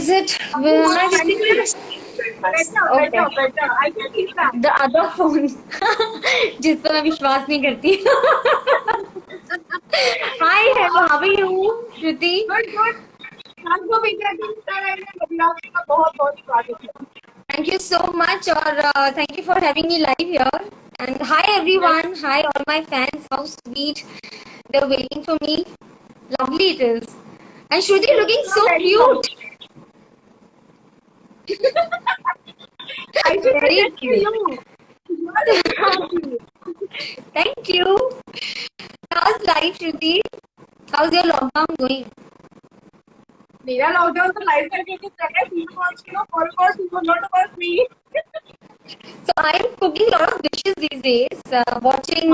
Is it? Am I getting this? Okay. better. I can see that. The other phone जिस पर मैं विश्वास नहीं करती. Hi, hello, how are you, Shruti? Good. आपको भी बहुत बहुत स्वागत है. Thank you so much, और thank you for having me live here. And hi everyone, hi all my fans. How sweet, they're waiting for me. Lovely it is. And Shruti looking so cute. I should Very present to you. Thank you. How's life, Shruti? How's your lockdown going? मेरा lockdown तो live करके चला है. Not about me. So I'm cooking a lot of dishes these days, watching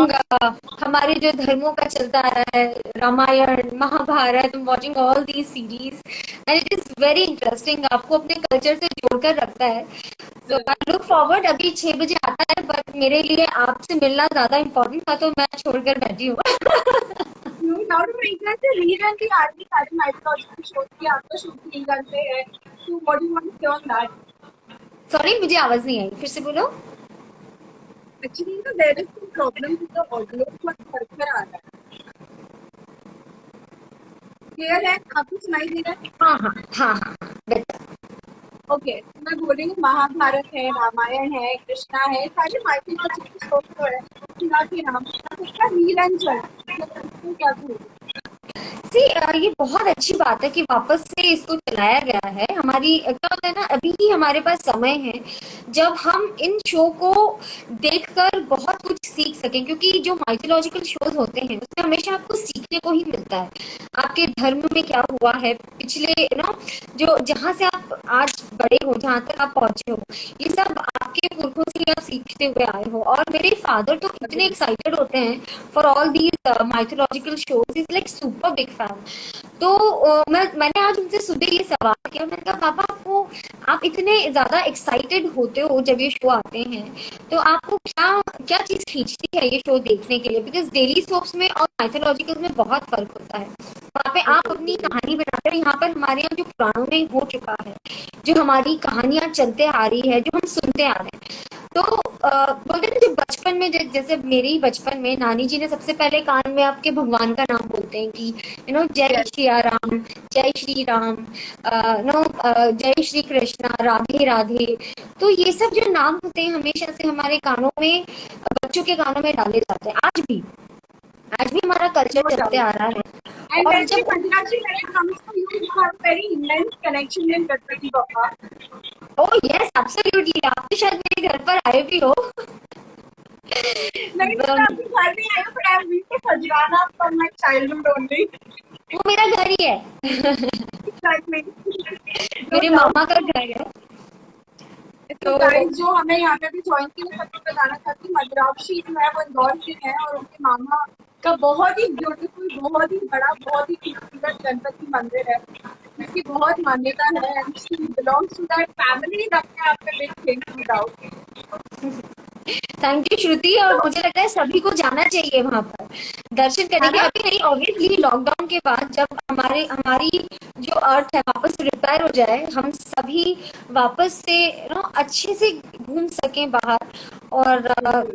हमारे जो धर्मों का चलता आ रहा है, Ramayan, Mahabharat. I'm watching all these series and it is very interesting. आपको अपने कल्चर से जोड़कर रखता है. So I look forward. अभी 6 बजे आता है, but मेरे लिए आपसे मिलना ज्यादा इम्पोर्टेंट था, तो मैं छोड़कर बैठी हूँ. Now to make that the reason the army has mythological shows की आपका शूट नहीं करते हैं. So what do you want to say on that? Sorry, मुझे आवाज नहीं आई, फिर से बोलो. Actually, there is some problem with the audio. बहुत फर्क आ रहा है. Clear है? आपको सुनाई दे रहा है? हाँ, बेटर. ओके, मैं बोल रही हूँ महाभारत है, रामायण है, कृष्णा है, सारे माइथोलॉजिकल स्टोरी है. कृष्णा के नाम उसका नीलांचल क्या था? ये बहुत अच्छी बात है कि वापस से इसको चलाया गया है. हमारी क्या होता है ना, अभी ही हमारे पास समय है जब हम इन शो को देखकर बहुत कुछ सीख सकें, क्योंकि जो माइथोलॉजिकल शोज होते हैं उसमें हमेशा आपको सीखने को ही मिलता है. आपके धर्म में क्या हुआ है पिछले जो जहाँ से आप आज बड़े हो, जहाँ तक आप पहुंचे हो, ये सब आपके पुरखों से आप सीखते हुए आए हो. और मेरे फादर तो इतने एक्साइटेड होते हैं for all these mythological shows. Is like super big fan. तो मैंने आज उनसे सुबह ये सवाल किया. मैंने कहा पापा, आप इतने ज्यादा एक्साइटेड होते हो जब ये शो आते हैं, तो आपको क्या चीज खींचती है ये शो देखने के लिए? बिकॉज डेली सोप्स में और माइथोलॉजिकल में बहुत फर्क होता है. वहाँ पे आप अपनी कहानी बनाते हैं. यहाँ पर हमारे यहाँ जो पुराणों में हो चुका है, जो हमारी कहानियां चलते आ रही है, जो हम सुनते आ रहे हैं, तो बोलते हैं जो बचपन में, जैसे मेरे ही बचपन में नानी जी ने सबसे पहले कान में आपके भगवान का नाम बोलते हैं कि जय श्री राम, जय श्री राम, जय श्री कृष्णा, राधे राधे. तो ये सब जो नाम होते हैं हमेशा से हमारे कानों में, बच्चों के कानों में डाले जाते हैं. आज भी हमारा कल्चर चलते आ रहा है. And और when जब when it comes to you, you have very immense connection in Ganpati Bappa. Oh yes, absolutely. आप तो शायद मेरे घर पर आए भी हो. नहीं तो अभी घर में आए, but I used to Sajrana from my childhood only. वो मेरा घर ही है. Exactly. मेरे मामा का घर है. तो गाइस जो हमें यहाँ पे भी ज्वाइन किए, सबको बताना चाहती हूँ मद्राक्षी जो है वो इंदौर की है, और उनके मामा का बहुत ही ब्यूटीफुल, बहुत ही बड़ा, बहुत ही खूबसूरत गणपति मंदिर है जिसकी बहुत मान्यता है. And she belongs to that family. अपने आप में big thing without. Thank you Shruti. और मुझे लगता है सभी को जाना चाहिए वहां पर दर्शन करने के. अभी नहीं, ऑब्वियसली लॉकडाउन के बाद जब हमारी जो अर्थ है वापस रिपेयर हो जाए, हम सभी वापस से अच्छे से घूम सकें बाहर. और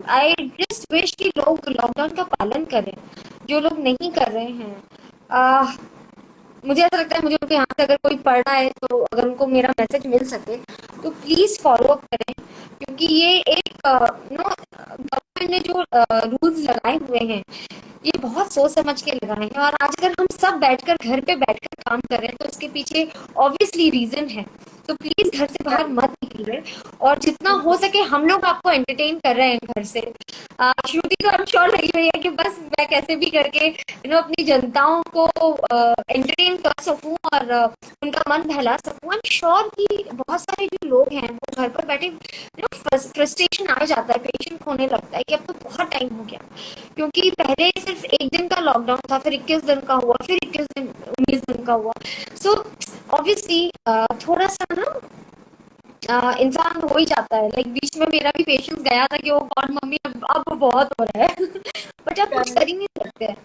आई जस्ट विश कि लोग लॉकडाउन का पालन करें. जो लोग नहीं कर रहे हैं, मुझे ऐसा लगता है, मुझे उनके यहाँ से अगर कोई पढ़ रहा है तो अगर उनको मेरा मैसेज मिल सके तो प्लीज फॉलो अप करें, क्योंकि ये एक गवर्नमेंट ने जो रूल्स लगाए हुए हैं ये बहुत सोच समझ के लगाए हैं. और आज अगर हम सब बैठकर घर पे बैठकर काम कर रहे हैं तो इसके पीछे ऑब्वियसली रीजन है. तो प्लीज घर से बाहर मत निकलिए, और जितना हो सके हम लोग आपको एंटरटेन कर रहे हैं घर से. श्रुति तो आई एम श्योर लगी हुई है कि बस मैं कैसे भी करके अपनी जनताओं को एंटरटेन कर सकूं और उनका मन बहला सकूं. आई एम श्योर कि बहुत सारे जो लोग हैं वो घर पर बैठे फ्रस्ट्रेशन आ जाता है, पेशेंस होने लगता है कि अब तो बहुत टाइम हो गया, क्योंकि पहले सिर्फ 1 दिन का लॉकडाउन था, फिर 21 दिन का हुआ, फिर 19 दिन का हुआ. सो ऑब्वियसली थोड़ा सा इंसान हो ही जाता है. लाइक बीच में मेरा भी पेशेंस गया था कि वो गॉड मम्मी अब बहुत हो रहा है. बट आप कुछ कर ही नहीं सकते हैं.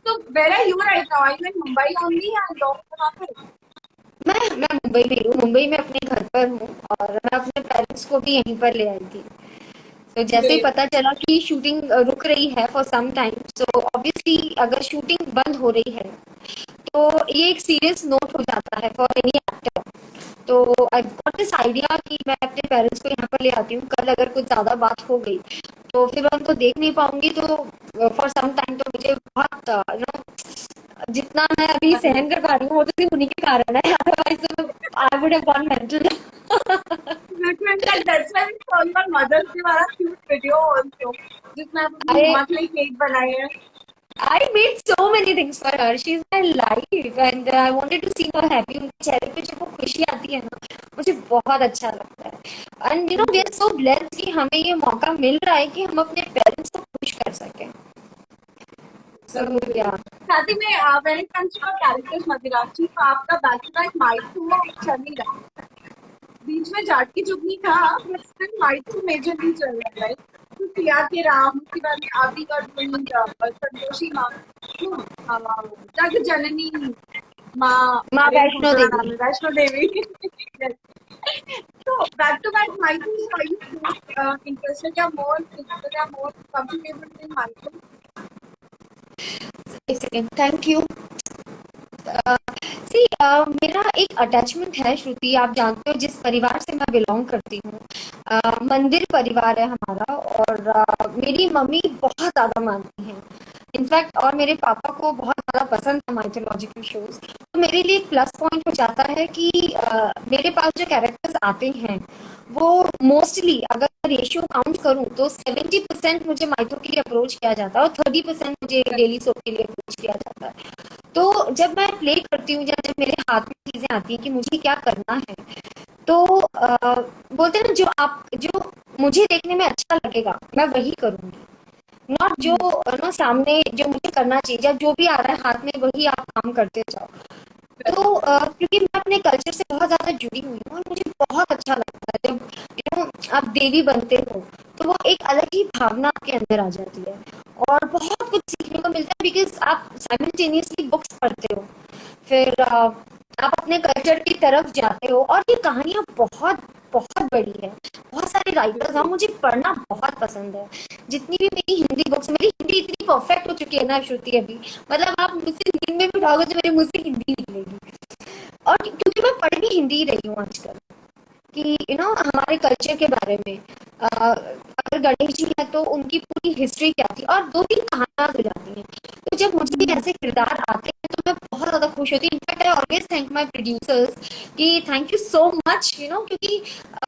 So where are you right now? Are you in Mumbai only or कहाँ पे? मैं मैं मुंबई में हूँ, मुंबई में अपने घर पर हूँ और मैं अपने पेरेंट्स को भी यहीं पर ले आई थी। तो जैसे ही पता चला कि शूटिंग रुक रही है for some time, so obviously अगर शूटिंग बंद हो रही है तो ये एक सीरियस नोट हो जाता है फॉर एनी एक्टर। तो आई गॉट दिस आइडिया कि मैं अपने पेरेंट्स को यहाँ पर ले आती हूँ, कल अगर कुछ ज्यादा बात हो गई तो फिर मैं उनको देख नहीं पाऊंगी, तो फॉर सम टाइम तो मुझे बहुत जितना मैं अभी सहन कर पा रही हूँ वो तो सिर्फ उन्हीं के कारण है, otherwise I would have gone mental. That's why we saw your Mother's Day वाला cute video also, जिसमें आप अपनी मम्मा के लिए केक बनाए हैं। I made so many things for her. She's my life and I wanted to see her happy. उनके चेहरे पे जब वो खुशी आती है ना, मुझे बहुत अच्छा लगता है। And you know we are so blessed कि हमें ये मौका मिल रहा है कि हम अपने पेरेंट्स को खुश कर सकें। So yeah. साथ ही में when it comes to characters मदिराक्षी, तो आपका बैक टू बैक माइथू चल ही रहा है। बीच में जाट की चुगनी था, बट स्टिल माइथू मेजरली चल रहा है। तो सिया के राम, उसके बाद में आदि का संतोषी माँ, जग जननी माँ वैष्णो देवी। तो बैक टू बैक माइथू, so are you more interested या more comfortable in माइथू? एक सेकेंड, थैंक यू। मेरा एक अटैचमेंट है श्रुति, आप जानते हो जिस परिवार से मैं बिलोंग करती हूँ, मंदिर परिवार है हमारा, और मेरी मम्मी बहुत ज्यादा मानती हैं इनफैक्ट, और मेरे पापा को बहुत ज्यादा पसंद है माइथोलॉजिकल शोज। तो मेरे लिए प्लस पॉइंट हो जाता है कि मेरे पास जो कैरेक्टर्स आते हैं वो मोस्टली, अगर रेशियो काउंट करूं तो 70% मुझे माइथो के लिए अप्रोच किया जाता है और 30% मुझे डेली सोप के लिए अप्रोच किया जाता है। तो जब मैं प्ले करती हूँ या जब मेरे हाथ में चीजें आती हैं कि मुझे क्या करना है, तो बोलते हैं ना, जो मुझे देखने में अच्छा लगेगा मैं वही करूंगी, नॉट जो ना सामने जो मुझे करना चाहिए या जो भी आ रहा है हाथ में वही आप काम करते जाओ। तो क्योंकि मैं अपने कल्चर से बहुत ज्यादा जुड़ी हुई हूँ और मुझे बहुत अच्छा लगता है जब आप देवी बनते हो तो वो एक अलग ही भावना आपके अंदर आ जाती है और बहुत कुछ सीखने को मिलता है, बिकॉज आप साइमल्टेनियसली बुक्स पढ़ते हो, फिर आप अपने कल्चर की तरफ जाते हो, और ये कहानियां बहुत बहुत बड़ी है, बहुत सारे राइटर्स हैं, मुझे पढ़ना बहुत पसंद है। जितनी भी मेरी हिंदी बुक्स, मेरी हिंदी इतनी परफेक्ट हो चुकी है ना श्रुति अभी, मतलब आप मुझसे दिन में भी उठाओगे तो मेरे मुंह से हिंदी निकलेगी। और क्योंकि मैं पढ़ भी हिंदी ही रही हूँ आजकल कि हमारे कल्चर के बारे में, अगर गणेश जी है तो उनकी पूरी हिस्ट्री क्या थी, और 2-3 कहानियां हो जाती हैं। तो जब मुझे भी ऐसे किरदार आते हैं तो मैं बहुत ज्यादा खुश होती हूँ। In fact I always thank my producers कि थैंक यू सो मच, क्योंकि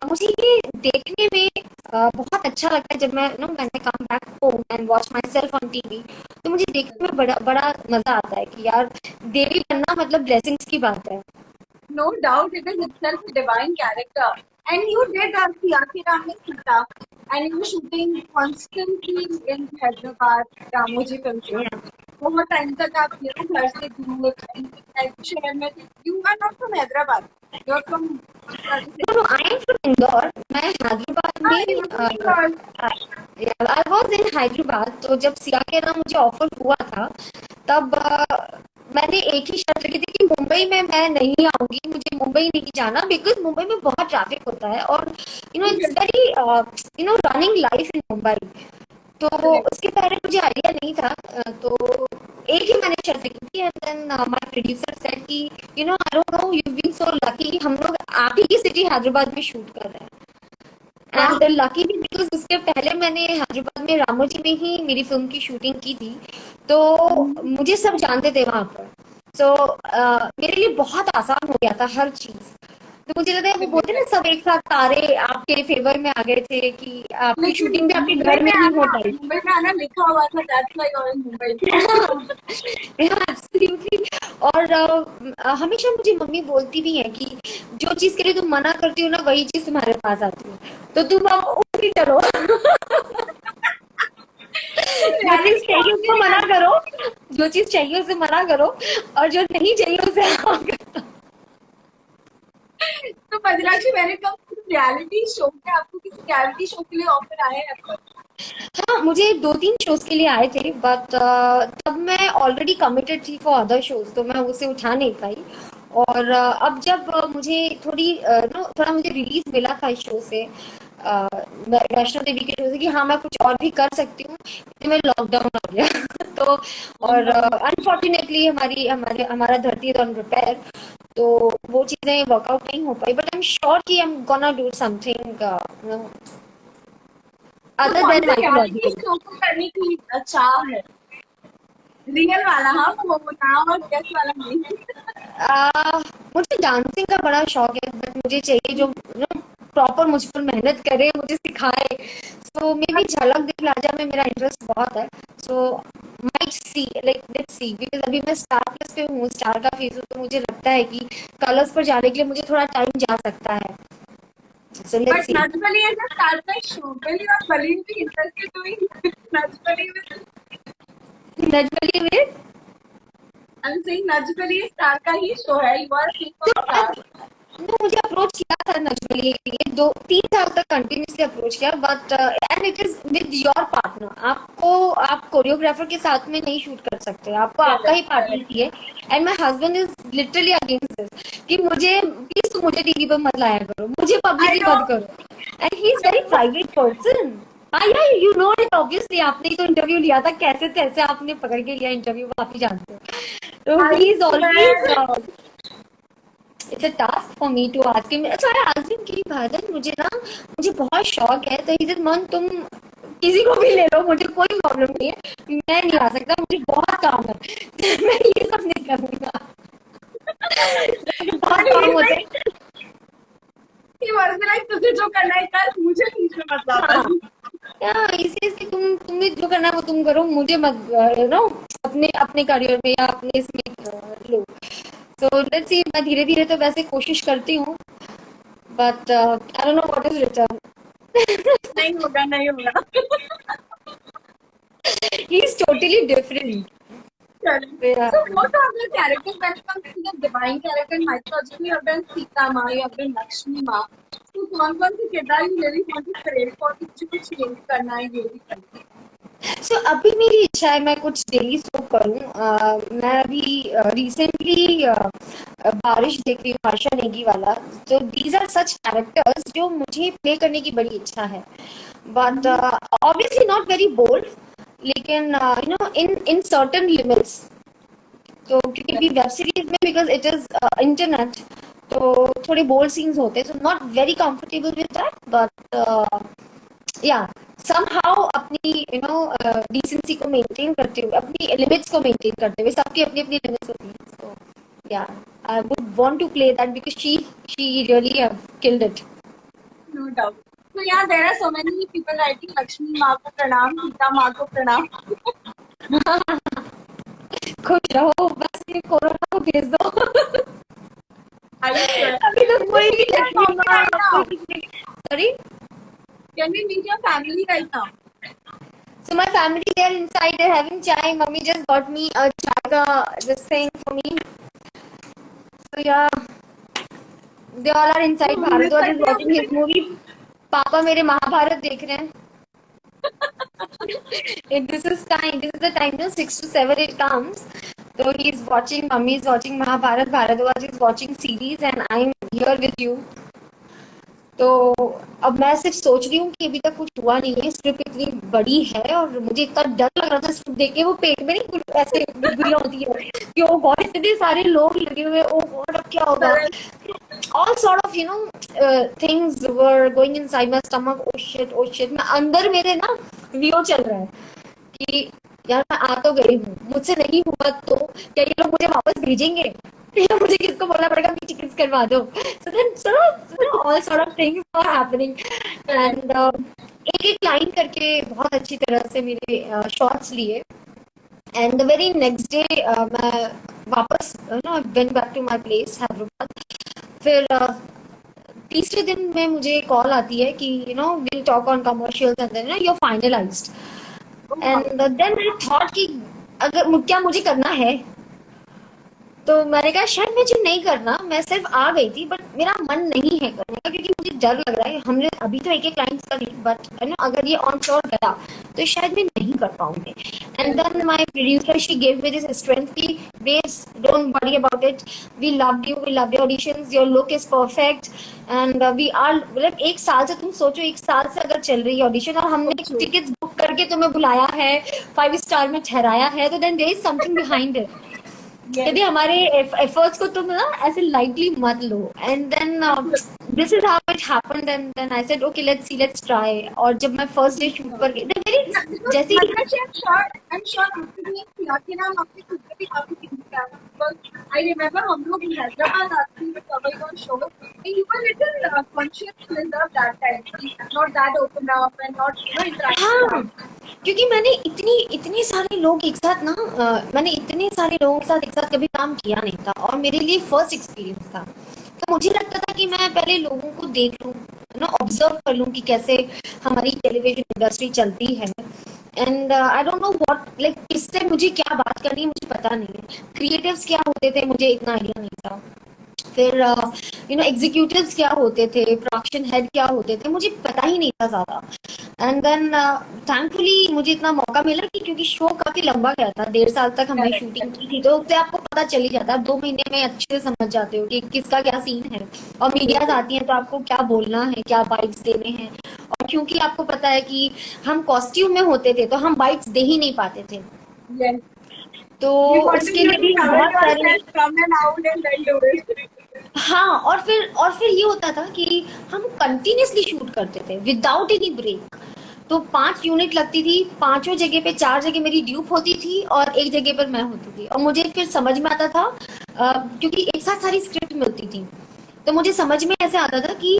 मुझे ये देखने में बहुत अच्छा लगता है जब मैं मैंने come back home and watch my self on TV, तो मुझे देखने में बड़ा बड़ा मजा आता है कि यार देवी बनना मतलब ब्लेसिंग्स की बात है। No doubt, it is itself a divine character. And you did Siya Ke Ram mein Sita, and you were shooting constantly in Hyderabad, Ramoji film shooting. बहुत टाइम तक आप घर से दूर शहर में थे। You are not from Hyderabad. You are from No, I am from Indore. मैं हैदराबाद में I was in Hyderabad। तो जब सिया के राम मुझे ऑफर हुआ था तब मैंने एक ही शर्त रखी थी कि मुंबई में मैं नहीं आऊंगी, मुझे मुंबई नहीं जाना, बिकॉज मुंबई में बहुत ट्रैफिक होता है और it's very running life in Mumbai. तो उसके पहले मुझे आइडिया नहीं था, तो एक ही मैंने शर्त रखी थी, and then my producer said कि I don't know, you been so lucky, हम लोग आप ही की सिटी हैदराबाद में शूट कर रहे हैं। एंड लकी भी बिकॉज उसके पहले मैंने हैदराबाद में रामोजी में ही मेरी फिल्म की शूटिंग की थी, तो मुझे सब जानते थे वहां पर। सो मेरे लिए बहुत आसान हो गया था हर चीज। तो मुझे लगता है वो बोलते ना सब एक साथ तारे आपके फेवर में आ गए थे कि आपकी शूटिंग भी आपके घर में ही हो पाई। मुंबई में आना लिखा हुआ था, that's why I am Mumbai. Absolutely. और हमेशा मुझे मम्मी बोलती भी है कि जो चीज के लिए तुम मना करती हो ना वही चीज तुम्हारे पास आती है, तो तुम अब उसी चलो। जो चीज चाहिए उसको मना करो, जो चीज चाहिए उसे मना करो, और जो नहीं चाहिए उसे हाँ करो। तो मदिराक्षी, मैंने कब रियलिटी शो पे आपको किसी रियलिटी शो के लिए ऑफर आया है? हाँ, मुझे 2-3 शोज के लिए आए थे, बट तब मैं ऑलरेडी कमिटेड थी फॉर अदर शोज, तो मैं उसे उठा नहीं पाई। और अब जब मुझे थोड़ा मुझे रिलीफ मिला था इस शो से, वैष्णो देवी के शो से, कि हाँ मैं कुछ और भी कर सकती हूँ, तो मैं लॉकडाउन आ गया तो और अनफॉर्चुनेटली हमारा धरती इज ऑन रिपेयर, तो वो चीजें वर्कआउट नहीं हो पाई, बट आई एम श्योर कि I am gonna do something तो अदर कौन देन से रियलिटी माइथोलॉजिकल। शो को करने की चाह है? रियल वाला, हाँ, वो नाम और गेस वाला नहीं। मुझे डांसिंग का बड़ा शौक है, बट मुझे चाहिए जो प्रॉपर मुझ पर मेहनत करे, मुझे सिखाए। सो मे बी झलक दिखला जा में मेरा इंटरेस्ट बहुत है। So might see, like let's see, because अभी मैं स्टार प्लस पे हूँ, स्टार का फेस हूँ, तो मुझे लगता है कि कलर्स पर जाने के लिए मुझे थोड़ा टाइम जा सकता है। So let's but see. Nach Baliye is a star का show. Will you or will you be interested doing Nach Baliye with? नजबली में I'm saying Nach Baliye star का ही शो है. You are seeing तो from star. मुझे अप्रोच किया था नजबली के लिए, 2-3 साल तक कंटिन्यूसली अप्रोच किया, but and it is with your partner. आप कोरियोग्राफर के साथ में नहीं शूट कर सकते, आपको आपका ही पार्टनर चाहिए। And my husband is literally against this, कि मुझे प्लीज तुम मुझे टीवी पर मत लाया करो, मुझे पब्लिकली I know. मत करो। And he is very private person. या यू नो इट ऑब्वियसली, आपने ही तो इंटरव्यू लिया था, कैसे कैसे आपने पकड़ के लिया इंटरव्यू, आप ही जानते हो। तो I he is swear. Always, it's a task for me to ask him. So I asked him कि भादन मुझे बहुत शौक है, तो ही सेड मन तुम किसी को भी ले लो, मुझे कोई प्रॉब्लम नहीं है, मैं नहीं आ सकता, मुझे बहुत काम है मैं ये सब नहीं करूंगा बहुत And काम he's होते like, he was like, तुझे जो करना है कर, मुझे बीच में मत ला हाँ बस. इसीलिए तुम्हें जो करना है वो तुम करो, मुझे मत नो अपने अपने करियर में या अपने इसमें लो। सो लेट्स सी, मैं धीरे धीरे तो वैसे कोशिश करती हूँ, but I don't know what is return. नहीं होगा, नहीं होगा. He is totally different. So what are the characters when it comes to the divine character in mythology? You have done Sita Ma, you have done Lakshmi Ma. तो कौन-कौन से किरदार you really want to create for मुझे कुछ change करना है, ये भी करना है. सो अभी मेरी इच्छा है मैं कुछ डेली शो करूँ। मैं अभी रिसेंटली बारिश देख रही हूँ, आशा नेगी वाला। तो दीज आर सच कैरेक्टर्स जो मुझे प्ले करने की बड़ी इच्छा है, but obviously not very bold, लेकिन you know in certain limits. तो क्योंकि भी वेब सीरीज में बिकॉज इट इज इंटरनेट, तो थोड़े बोल्ड सीन्स होते हैं, so not very comfortable with that, but yeah somehow अपनी डिसेंसी को मेंटेन करते हुए, अपनी लिमिट्स को मेंटेन करते हुए, सबकी अपनी अपनी लिमिट्स होती हैं। So yeah, I would want to play that because she really have killed it. No doubt. So yeah, there are so many people writing Lakshmi माँ को प्रणाम, सीता माँ को प्रणाम. खुश रहो, बस ये कोरोना को भेज दो। I swear. अभी तो कोई भी लक्ष्मी माँ sorry. Can we meet your family right now? So my family, they are inside, they're having chai. Mummy just got me a chai ka this thing for me. So yeah, they all are inside. Bharadwaj is watching his movie. पापा मेरे महाभारत देख रहे हैं। This is the time, 6 to 7 it comes. So he is watching, mummy is watching Mahabharat, Bharadwaj is watching series, and I'm here with you. तो अब मैं सिर्फ सोच रही हूँ कि अभी तक कुछ हुआ नहीं है, स्क्रिप्ट इतनी बड़ी है और मुझे इतना डर लग रहा था स्क्रिप्ट देख के, वो पेट में नहीं कुछ ऐसे गुड़गुड़ियाँ होती है कि ओ गॉड इतने सारे लोग लगे हुए, ओ गॉड अब क्या होगा। All sort of things were going inside my stomach. Oh shit मैं अंदर, मेरे ना वीओ चल रहा है कि यार मैं आ तो गई हूँ, मुझसे नहीं हुआ तो क्या ये लोग मुझे वापस भेजेंगे या मुझे किसको बोलना पड़ेगा कि टिकट्स करवा दो। So then all sort of things are happening and एक एक लाइन करके बहुत अच्छी तरह से मेरे शॉट्स लिए। And the very next day मैं वापस went back to my place Hyderabad. फिर तीसरे दिन में मुझे कॉल आती है कि will talk on commercials and then you are finalised. And then I thought कि अगर क्या मुझे करना है, तो मैंने कहा शायद मुझे नहीं करना, मैं सिर्फ आ गई थी, बट मेरा मन नहीं है करने का क्योंकि मुझे डर लग रहा है। हमने अभी तो एक एक लाइन करी, बट अगर ये ऑन फ्लोर गया तो शायद मैं नहीं कर पाऊंगी। And then my producer she give me this strength की बेस, don't worry about it, we love your auditions, your look is perfect and we are, मतलब 1 साल से, तुम सोचो 1 साल से अगर चल रही है ऑडिशन और हमने टिकट्स बुक करके तुम्हें बुलाया है, 5 स्टार में ठहराया है, तो then there is something behind it. यदि हमारे एफर्ट्स को तुम ना ऐसे लाइटली मत लो। And then this is how it happened and then I said okay let's try. और जब मैं फर्स्ट डे शूट पर गई मेरी जैसे I'm sure आपके लिए खिलाके नाम आपके खुद से भी काफी चीजें क्या है, because I remember हम लोग हैदराबाद आते थे cover on show, and you were little conscious of that time, not that open up and not interacting. हाँ, क्योंकि मैंने इतने सारे लोग एक साथ ना मैंने इतने सारे लोगों के साथ एक साथ कभी काम किया नहीं था और मेरे लिए फर्स्ट एक्सपीरियंस था। तो मुझे लगता था कि मैं पहले लोगों को देख लूं, ना ऑब्जर्व कर लूं कि कैसे हमारी टेलीविजन इंडस्ट्री चलती है। And I don't know what like किससे मुझे क्या बात करनी है मुझे पता नहीं है, क्रिएटिव्स क्या होते थे मुझे इतना आइडिया नहीं था, फिर एग्जीक्यूटिव्स क्या होते थे, प्रोडक्शन हेड क्या होते थे, मुझे पता ही नहीं था ज्यादा। एंड देन थैंकफुली मुझे इतना मौका मिला कि क्योंकि शो काफी लंबा गया था, 1.5 साल तक हमने शूटिंग की थी, तो उससे आपको पता चल ही जाता है, 2 महीने में अच्छे से समझ जाते हो कि किसका क्या सीन है। और मीडियाज आती हैं तो आपको क्या बोलना है, क्या बाइट्स देने हैं। और क्योंकि आपको पता है कि हम कॉस्ट्यूम में होते थे तो हम बाइट्स दे ही नहीं पाते थे, तो उसके लिए भी बहुत सारी हाँ। और फिर ये होता था कि हम कंटिन्यूसली शूट करते थे विदाउट एनी ब्रेक, तो 5 यूनिट लगती थी, 5 जगह पे 4 जगह मेरी ड्यूप होती थी और 1 जगह पर मैं होती थी। और मुझे फिर समझ में आता था क्योंकि एक साथ सारी स्क्रिप्ट मिलती थी, तो मुझे समझ में ऐसे आता था कि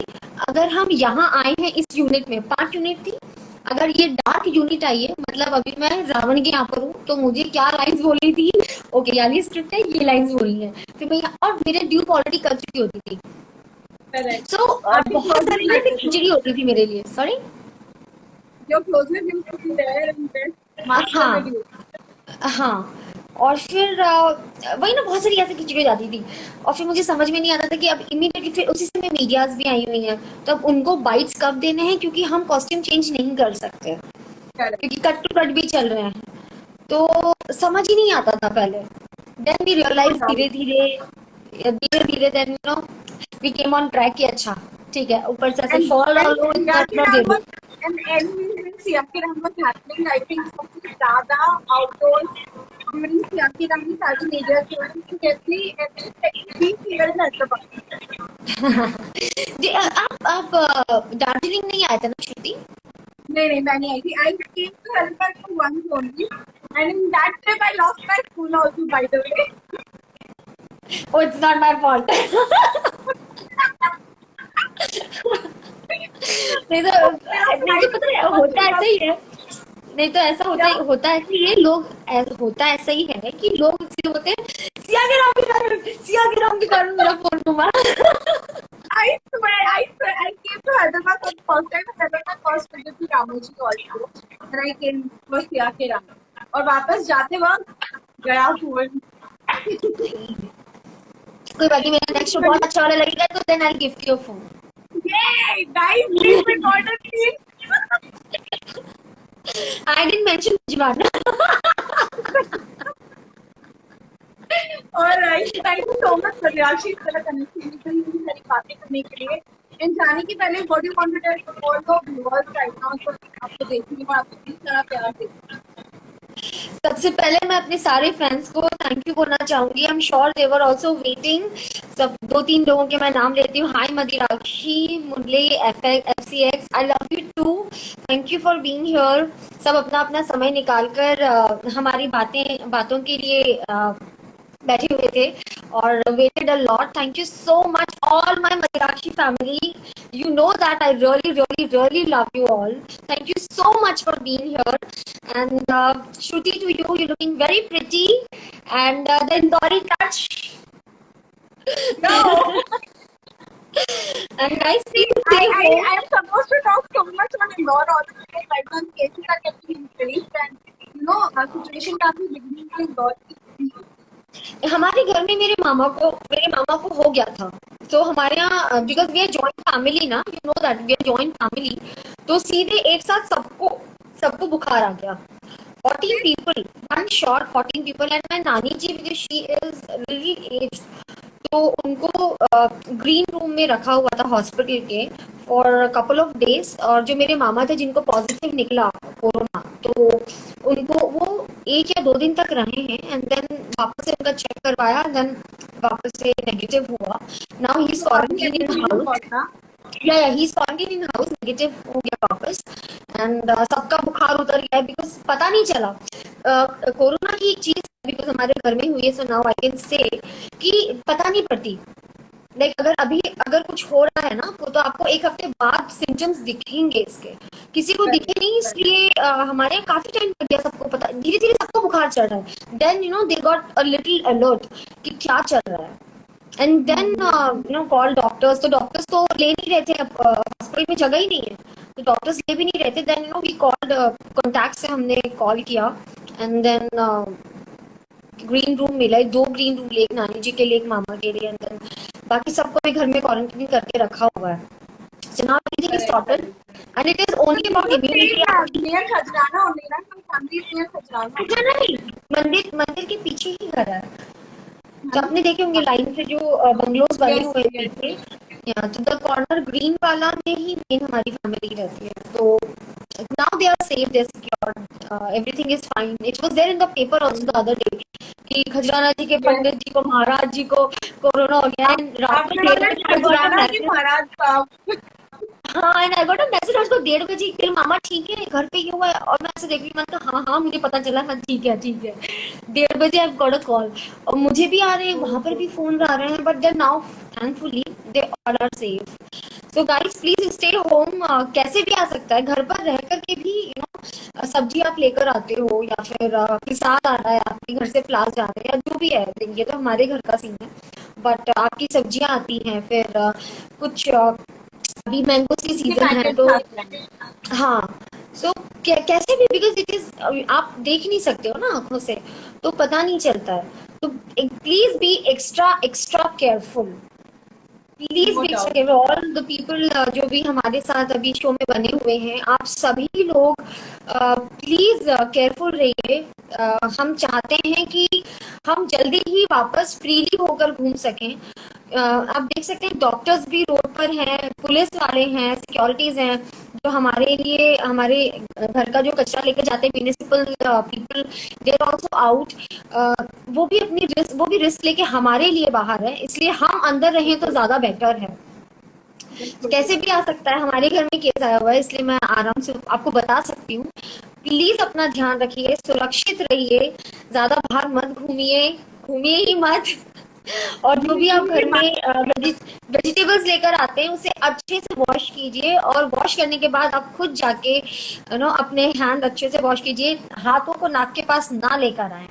अगर हम यहाँ आए हैं इस यूनिट में, 5 यूनिट थी, अगर ये डार्क यूनिट आई है मतलब अभी मैं रावण के यहाँ पर हूँ, तो मुझे क्या लाइंस बोलनी थी, ओके यानी स्क्रिप्ट है ये लाइंस बोलनी है, फिर मैं और मेरे ड्यूप ऑलरेडी कर चुकी होती थी। सो बहुत सारी खिचड़ी होती थी मेरे लिए। सॉरी हाँ। और फिर वही ना बहुत सारी ऐसी खिचड़ी हो जाती थी और फिर मुझे समझ में नहीं आता था कि अब इमीडिएटली फिर उसी समय मीडियाज भी आई हुई हैं, तो अब उनको बाइट्स कब देने हैं, क्योंकि हम कॉस्ट्यूम चेंज नहीं कर सकते क्योंकि कट टू कट भी चल रहे हैं, तो समझ ही नहीं आता था पहले। देन वी रियलाइज धीरे धीरे then you know we came on track कि अच्छा ठीक है, ऊपर से ऐसे फॉल आपके रहमत हैपनिंग आई थिंक सबसे ज्यादा आउटडोर ड्यूरिंग आपकी रहमत सारी मीडिया कैसी जी। आप दार्जिलिंग नहीं आए थे ना श्रुति? नहीं मैं नहीं आई थी। I came to Hyderabad for once only and in that trip I lost my school also by the way. Oh, it's not my fault. नहीं तो पता है होता ऐसा ही है, नहीं तो ऐसा होता ऐसे ही है, होता ऐसा ही है कि लोग सिर्फ होते हैं सिया के नाम के कारण मेरा फोन घुमा। I swear, I came to Hyderabad for the first time. Hyderabad first visit to Ramoji also, and I came for Siya के राम और वापस जाते वक्त गया फोन। कोई बात नहीं, मेरा नेक्स्ट बहुत अच्छा वाला लगेगा तो then I will gift you a phone. Yay! Guys, please record it, please. I didn't mention Jivana. Alright, thank you so much for Rashi इस तरह कनेक्शन की सारी बातें करने के लिए। एंड जाने के पहले what do you want to tell to all the viewers right now जो आपको देखने और आपको किस तरह प्यार देते हैं? सबसे पहले मैं अपने सारे फ्रेंड्स को थैंक यू बोलना चाहूंगी। I am sure they were also waiting. सब 2-3 लोगों के मैं नाम लेती हूँ। Hi Madirakshi, Murali, FCX, I love you too, thank you for being here. सब अपना अपना समय निकालकर हमारी बातों के लिए बैठे हुए थे और waited a lot. Thank you so much all my Madirakshi family. You know that I really love you all. Thank you so much for being here. And Shruti, to you, you're looking very pretty. And the Indori touch. No. And guys, please stay home. I am supposed to talk so much on Indore also because right now cases are getting increased and you know our situation काफी बिगड़ी है Indore की। हमारे घर में मेरे मामा को हो गया था, तो हमारे यहाँ because we are joint family ना, you know that we are joint family, तो सीधे एक साथ सबको बुखार आ गया। 14 people, one shot 14 people, and my नानी जी, because she is really aged, तो उनको ग्रीन रूम में रखा हुआ था हॉस्पिटल के फॉर कपल ऑफ डेज। और जो मेरे मामा थे जिनको पॉजिटिव निकला कोरोना, तो उनको वो 1 या 2 दिन तक रहे हैं, एंड देन वापस से उनका चेक करवाया, देन वापस से नेगेटिव हुआ। Now he is quarantine in house. Yeah he is quarantine in house, negative हो गया वापस, एंड सबका बुखार उतर गया बिकॉज पता नहीं चला। कोरोना की चीज बिकॉज हमारे घर में हुई है, so now I can say कि पता नहीं पड़ती। लाइक अगर कुछ हो रहा है ना, तो आपको 1 हफ्ते बाद सिम्टम्स दिखेंगे इसके, किसी को दिखे नहीं। इसलिए हमारे यहाँ काफी टाइम लग गया सबको पता, धीरे धीरे सबको बुखार चढ़ रहा है। Then they got a little alert कि क्या चल रहा है, एंड देन कॉल डॉक्टर्स। तो डॉक्टर्स तो ले नहीं रहे थे, अब हॉस्पिटल में जगह ही नहीं है, तो डॉक्टर्स ले भी नहीं रहे थे। देन वी कॉल्ड कॉन्टैक्ट से हमने कॉल किया, एंड देन ग्रीन रूम मिला, 2 ग्रीन रूम, एक नानी जी के लिए, एक मामा के लिए, एंड देन बाकी सबको भी घर में क्वारंटाइन करके रखा हुआ है। So now everything is sorted, and it is only about immunity. मंदिर के पीछे ही घर है, तो आपने देखे होंगे लाइन से जो बंगलोज बने हुए थे, तो द कॉर्नर ग्रीन वाला में ही मेन हमारी फैमिली रहती है। तो now they are safe, they are secured, everything is fine. It was there in the paper also the other day कि खजराना जी के पंडित जी को, महाराज जी को कोरोना हो गया। रात में हाँ, and I got a message उसको 1:30 बजे, फिर मामा ठीक है, घर पे ही हुआ है। और मैं ऐसे देख रही, मैंने कहा हाँ मुझे पता चला, हाँ ठीक है 1:30 बजे आई गॉट अ कॉल, और मुझे भी आ रहे हैं, वहां पर भी फोन आ रहे हैं, but then now thankfully they all are safe. So guys please stay home. कैसे भी आ सकता है, घर पर रह करके भी सब्जी आप लेकर आते हो, या फिर किसान आ रहा है आपके घर से, फ्लावर्स जा रहे हैं, या जो भी है, ये तो हमारे घर का सीन है, बट आपकी सब्जियां आती हैं, फिर कुछ अभी मैंगो की सीजन है, तो हाँ, सो कैसे भी, बिकॉज इट इज, आप देख नहीं सकते हो ना आंखों से, तो पता नहीं चलता है। तो please be extra careful, please be extra careful. All the people जो भी हमारे साथ अभी शो में बने हुए हैं, आप सभी लोग प्लीज केयरफुल रहिए। हम चाहते हैं कि हम जल्दी ही वापस फ्रीली होकर घूम सकें। आप देख सकते हैं डॉक्टर्स भी रोड पर हैं, पुलिस वाले हैं, सिक्योरिटीज हैं, जो हमारे लिए, हमारे घर का जो कचरा लेकर जाते हैं, municipal people, they are also out. वो भी रिस्क लेके हमारे लिए बाहर है, इसलिए हम अंदर रहें तो ज्यादा बेटर है। कैसे भी आ सकता है, हमारे घर में केस आया हुआ है, इसलिए मैं आराम से आपको बता सकती हूँ। प्लीज अपना ध्यान रखिए, सुरक्षित रहिए, ज्यादा बाहर मत घूमिए ही मत। और जो भी आप घर में वेजिटेबल्स लेकर आते हैं, उसे अच्छे से वॉश कीजिए, और वॉश करने के बाद आप खुद जाके अपने हैंड अच्छे से वॉश कीजिए, हाथों को नाक के पास ना लेकर आए।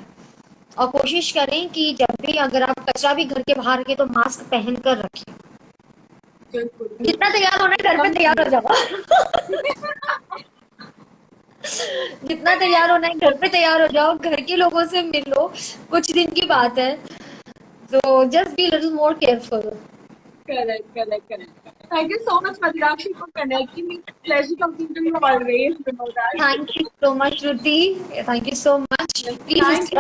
और कोशिश करें कि जब भी अगर आप कचरा भी घर के बाहर रखें, तो मास्क पहन कर रखें। जितना तैयार होना है घर पे तैयार हो जाओ। जितना तैयार होना है घर पे तैयार हो जाओ, घर के लोगों से मिलो, कुछ दिन की बात है, so just be a little more careful. Correct. Thank you so much, Madhuraki, for connecting me. Pleasure talking to you always. You know that. Thank you so much, Ruti. Thank you so much. Please,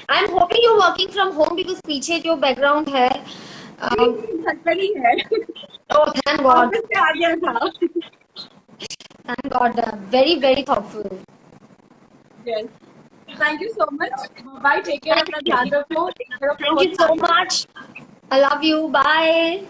I'm hoping you're working from home, because पीछे जो background है, सही है। Oh, thank God. Office से आ गया था। Thank God. Very thoughtful. Yes. Thank you so much. Bye. Take care. अपना ध्यान रखो। Thank you so much. I love you. Bye.